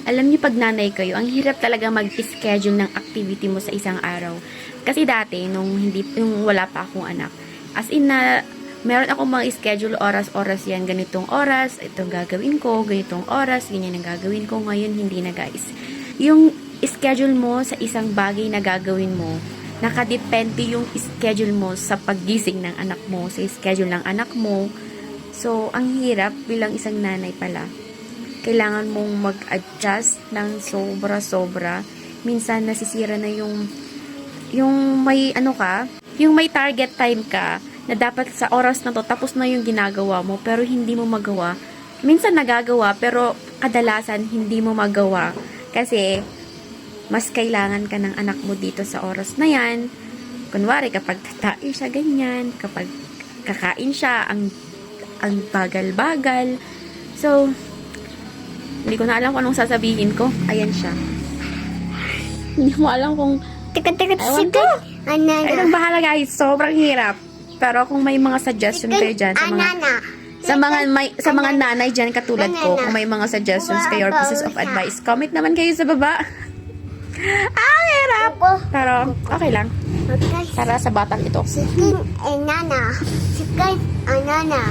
Alam niyo pag nanay kayo, ang hirap talaga mag-schedule ng activity mo sa isang araw. Kasi dati, nung wala pa akong anak, as in na, meron akong mga schedule, oras-oras yan, ganitong oras, itong gagawin ko, ganitong oras, ganyan ang gagawin ko. Ngayon, hindi na guys. Yung schedule mo sa isang bagay na gagawin mo, nakadepende yung schedule mo sa paggising ng anak mo, sa schedule ng anak mo. So, ang hirap bilang isang nanay pala. Kailangan mong mag-adjust ng sobra-sobra. Minsan, nasisira na yung may ano ka, yung may target time ka, na dapat sa oras na to, tapos na yung ginagawa mo, pero hindi mo magawa. Minsan nagagawa, pero kadalasan hindi mo magawa. Kasi, mas kailangan ka ng anak mo dito sa oras na yan. Kunwari, kapag tatain siya ganyan, kapag kakain siya, ang bagal-bagal. So, hindi ko na alam kung anong sasabihin ko. Ayan siya. Hindi mo alam kung ewan ko. Ayun, bahala guys. Sobrang hirap. Pero kung may mga suggestion kayo dyan sa mga nanay dyan katulad ko, kung may mga suggestions kayo or pieces of advice, comment naman kayo sa baba. Hirap. Pero okay lang. Para sa batang ito. Chicken and nana.